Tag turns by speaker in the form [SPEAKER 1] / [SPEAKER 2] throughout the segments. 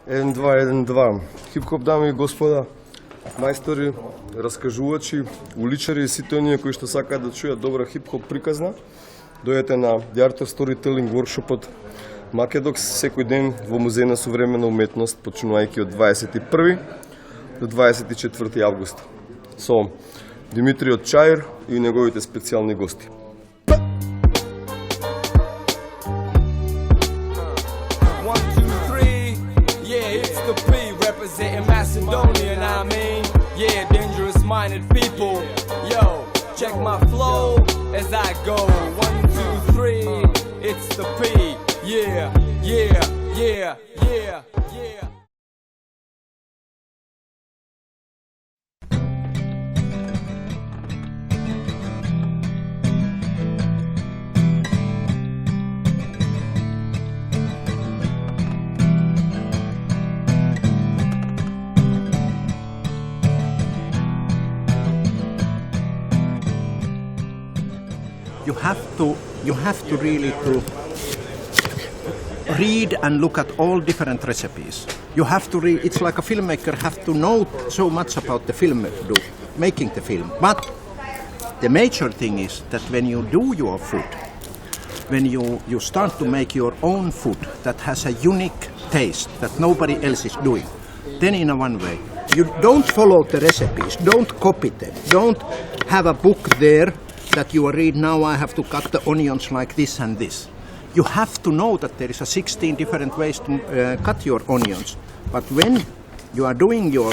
[SPEAKER 1] 1, 2, 1, 2. Хип-хоп, дами и господа, мајстори, раскажувачи, уличари и сите оние кои што сакаат да чујат добра хип-хоп приказна, дојдете на The Art of Storytelling workshopот MakeDox секој ден во Музеј на современа уметност, почнувајќи од 21 до 24 август. Со Димитриот Чаир и неговите специјални гости.
[SPEAKER 2] Representing Macedonia, I mean, yeah, dangerous-minded people. Yo, check my flow as I go. 1, 2, 3, it's the P. Yeah, yeah, yeah, yeah, yeah.
[SPEAKER 3] You have to really to read and look at all different recipes. You have to read. It's like a filmmaker have to know so much about the film, making the film. But the major thing is that when you do your food, when you start to make your own food that has a unique taste that nobody else is doing, then in a one way, you don't follow the recipes, don't copy them, don't have a book there that you read, now I have to cut the onions like this and this. You have to know that there is a 16 different ways to cut your onions. But when you are doing your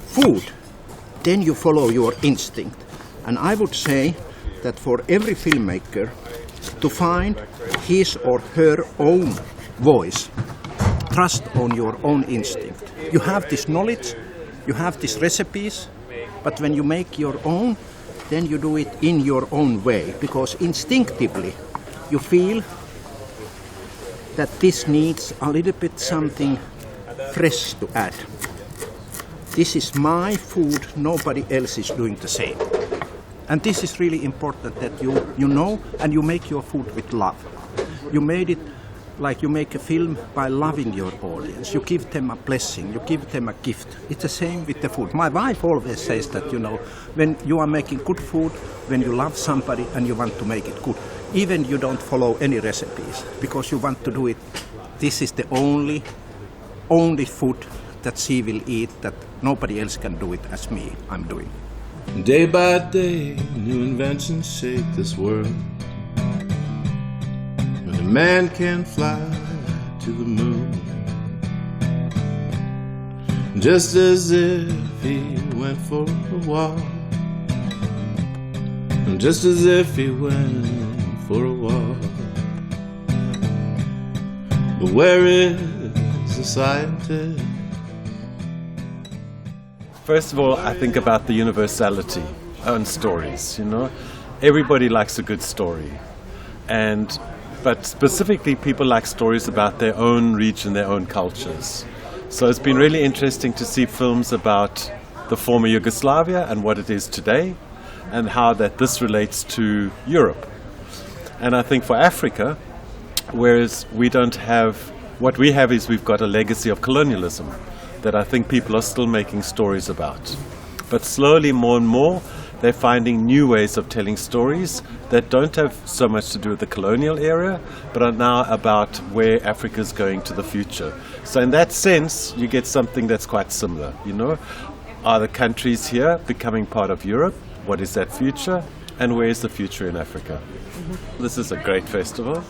[SPEAKER 3] food, then you follow your instinct. And I would say that for every filmmaker to find his or her own voice, trust on your own instinct. You have this knowledge, you have these recipes, but when you make your own, then you do it in your own way, because instinctively you feel that this needs a little bit something fresh to add. This is my food, nobody else is doing the same. And this is really important that you know, and you make your food with love. You made it like you make a film by loving your audience. You give them a blessing, you give them a gift. It's the same with the food. My wife always says that, when you are making good food, when you love somebody and you want to make it good, even you don't follow any recipes, because you want to do it. This is the only food that she will eat, that nobody else can do it as me, I'm doing.
[SPEAKER 4] Day by day, new inventions shape this world. When a man can fly to the moon, just as if he went for a walk, just as if he went for a walk. But where is the scientist?
[SPEAKER 5] First of all, I think about the universality in stories, Everybody likes a good story. But specifically, people like stories about their own region, their own cultures. So it's been really interesting to see films about the former Yugoslavia and what it is today, and how that this relates to Europe. And I think for Africa, whereas we don't have, what we have is we've got a legacy of colonialism that I think people are still making stories about. But slowly, more and more, they're finding new ways of telling stories that don't have so much to do with the colonial era, but are now about where Africa's going to the future. So in that sense, you get something that's quite similar, Are the countries here becoming part of Europe? What is that future? And where is the future in Africa? Mm-hmm. This is a great festival.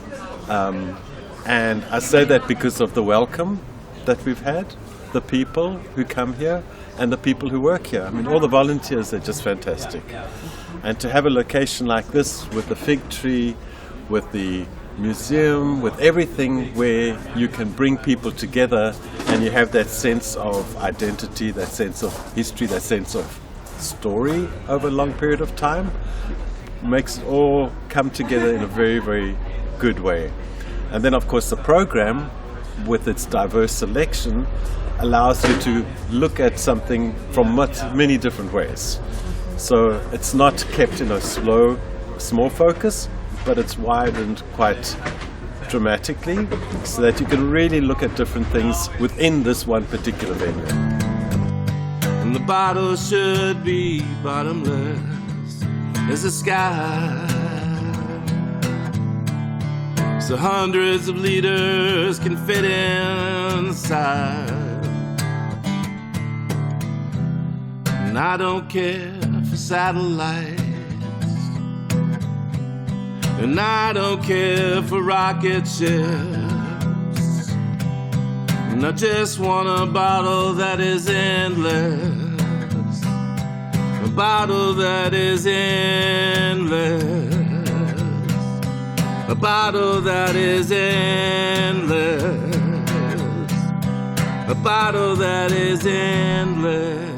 [SPEAKER 5] And I say that because of the welcome that we've had, the people who come here, and the people who work here. I mean, all the volunteers are just fantastic. And to have a location like this with the fig tree, with the museum, with everything where you can bring people together and you have that sense of identity, that sense of history, that sense of story over a long period of time, makes it all come together in a very, very good way. And then, of course, the program, with its diverse selection, allows you to look at something from many different ways. So it's not kept in a small focus, but it's widened quite dramatically so that you can really look at different things within this one particular venue.
[SPEAKER 4] And the bottle should be bottomless as the sky, so hundreds of liters can fit inside. And I don't care for satellites, and I don't care for rocket ships, and I just want a bottle that is endless, a bottle that is endless, a bottle that is endless, a bottle that is endless.